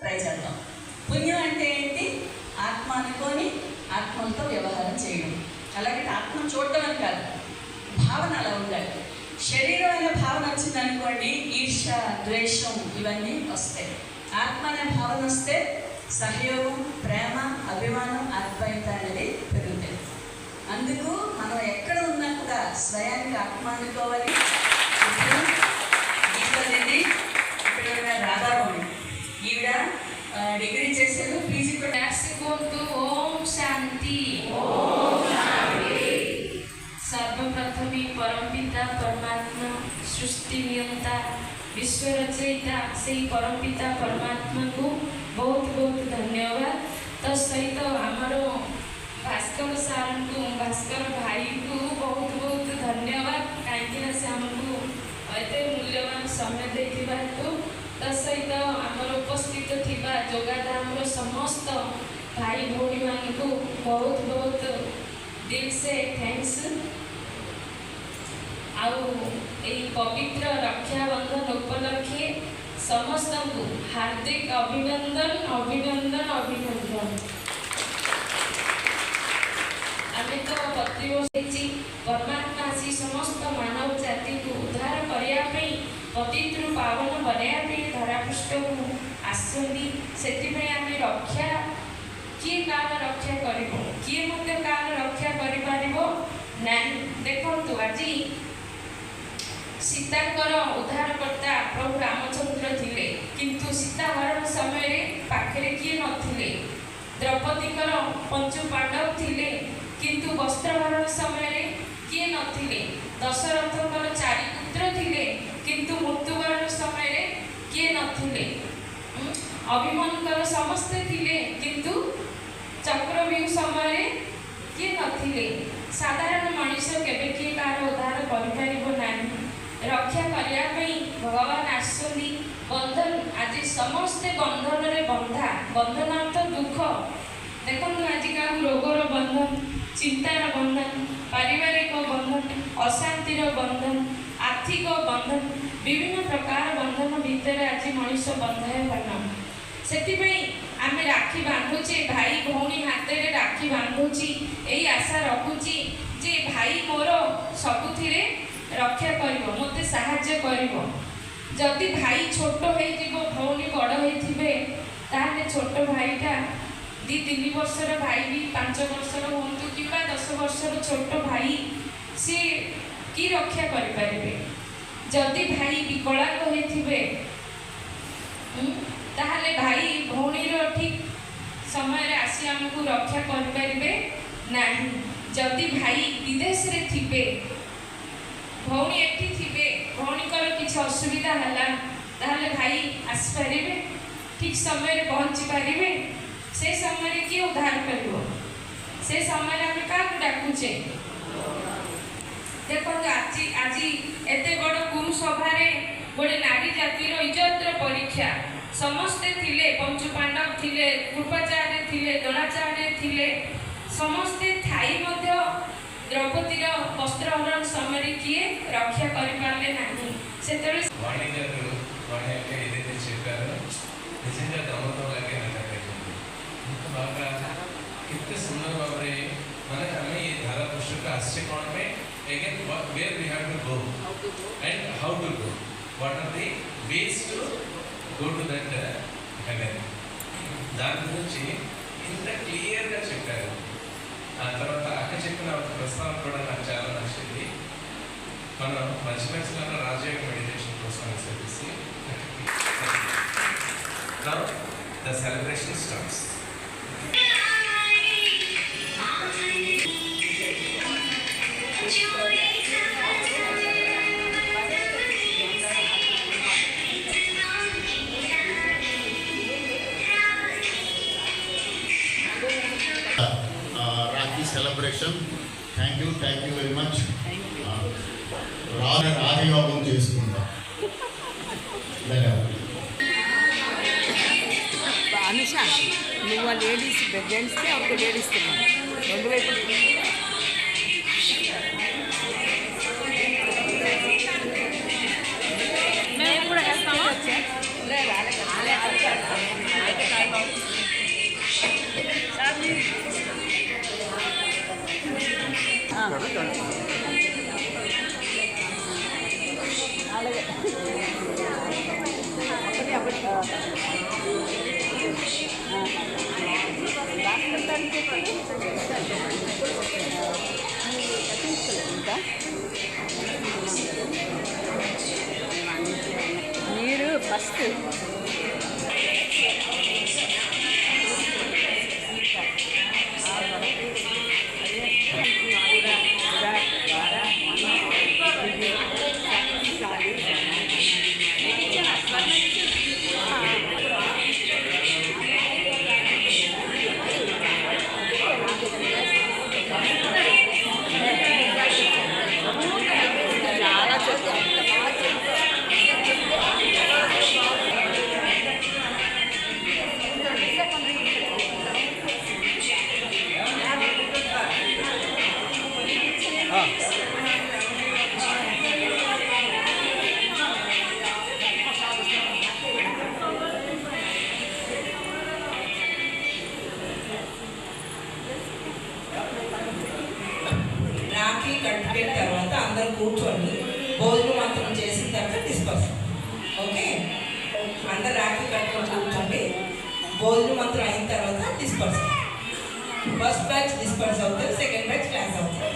Try చేద్దాం. పుణ్యం అంటే ఏంటి? ఆత్మ అనుకొని ఆత్మతో వ్యవహారం చేయడం. అలాగే ఆత్మను చూడటం అని కాదు, భావన అలా ఉండాలి. శరీరం అనే భావన వచ్చిందనుకోండి, ఈర్ష, ద్వేషం ఇవన్నీ వస్తాయి. ఆత్మ అనే భావన వస్తే సహయోగం, ప్రేమ, అభిమానం, ఆత్మీయత అనేది పెరుగుతాయి. అందుకు మనం ఎక్కడ ఉన్నా కూడా స్వయానికి ఆత్మ అనుకోవాలి. గీతది ఇక్కడ రాధామణి, ఈవిడ డిగ్రీ చేశారు, పీజీ కూడా. ఓం శాంతి. सर्वप्रथमे परमपिता परमात्मा सृष्टि नियंता विश्व रचयिता से परमपिता परमात्मा को बहुत बहुत धन्यवाद। तो सहित आमर भास्कर सार को, भास्कर भाई को बहुत बहुत धन्यवाद, कहीं से आमको एत मूल्यवान समय देथिबा। तो सहित आमर उपस्थित थिबा जोगादामर समस्त भाई भौणी मान को बहुत बहुत दिल से थैंक्स। आउ पवित्र रक्षाबंधन उपलक्षे समस्त को हार्दिक अभिनंदन अभिनंदन अभिनंदन। आम तो प्रतिवर्ष परमात्मा आसी समस्त मानव जाति को उद्धार करने पवित्र पावन बनाया धरापृष्ठ को आसती। से रक्षा किए कार रक्षा कर किए मत कार रक्षा कर देखो आज सीताकर उद्धारकर्ता प्रभु रामचंद्र थिले, किंतु सीता हरण समय पाखरे किए नथिले। द्रौपदीकर पंचु पांडव थिले, किंतु वस्त्र हरण समय किए नथिले। दशरथकर चारि पुत्र थिले, किंतु मृत्युवरण समय किए नथिले। अभिमन्युकर समस्ते थिले, किंतु चक्रव्यूह समय किए नथिले। साधारण मनुष्य केबे किए कार उद्धार करिपारिबो नाही। रक्षा करने भगवान आसुनी। बंधन आज समस्ते बंधन रे बंधा, बंधन अर्थ दुख। देखो आज का रोगर बंधन, चिंतार बंधन, पारिवारिक बंधन, अशांतिर बंधन, आर्थिक बंधन, विभिन्न प्रकार बंधन भितर आज मनुष्य बंधाय बन। से आम राखी बांधुचे, भाई भौणी हाथ में राखी बांधुची, यही आशा रखुची जे भाई मोर सबुथिरे रक्षा करिवो, मते साहाय्य करिवो। जदि भाई छोट होइतिबो, भौणी बड़ होइथिबे, ताले छोट भाईटा 2-3 वर्षर भाई भी 5 वर्षर होंतु किबा 10 वर्षर छोट भाई सी की रक्षा करि परिबे। जदि भाई विकलांग होइथिबे ताले भाई भौणीर ठीक समय आसी आमको रक्षा करि परिबे नाही। जदि भाई विदेश रे थिबे, भौणी एठी थिबे, भौणीकर किछ असुविधा हला ताले भाई आसी पारिबे, ठीक समय रे पहुंची पारिबे। से समय रे किए उद्धार करिवो, से समय रे हम का डाकुचे। देखो आज एते बड़ गुरु सभा रे बड़े नारी जातिर इज्जतर परीक्षा समस्ते थिले। पंचु पांडव थिले, कृपाचार्य थिले, द्रोणाचार्य थिले, समस्ते थाई मध्य द्रौपदीर वस्त्र हरण समय किए रक्षा करि पारले नाही। सेतबे वाणी गारु वाणी అంటే ఏదైతే చెప్పారో నిజంగా గమనించలాగే నాకైతుంది. ఇంత బాగా कितने सुंदर भावरे माने हमें ये धारा पुरुष का आश्चर्य कौन में again where we have to go and how to go, what are the ways to go to that heaven. దాని గురించి ఇంత క్లియర్గా చెప్పారు. ఆ తర్వాత అక్క చెప్పిన ఒక ప్రస్తావన కూడా నాకు చాలా నచ్చింది. మనం మంచి మంచిగా రాజయోగ మెడిటేషన్ కోసం చెప్పేసి now the celebration starts. Rakhi celebration. Thank you very much. రాజయోగం చేసుకుంటాం. అనుష నువ్వు లేడీస్ జెంట్స్కి ఒక లేడీస్కి 2 వైపులు మేము కూడా వేస్తామా? ఇంకా మీరు ఫస్ట్ చాలా చెప్పారు. రాఖీ కట్టిన తర్వాత అందరూ కూర్చొని భోజనం మాత్రం చేసిన తర్వాత డిస్పర్స్. ఓకే, అందరు రాఖీ కట్టుకొని కూర్చోండి. భోజనం మాత్రం అయిన తర్వాత డిస్పర్స్. ఫస్ట్ బ్యాచ్ డిస్పర్స్ అవుతారు, సెకండ్ బ్యాచ్ క్లాస్ అవుతారు.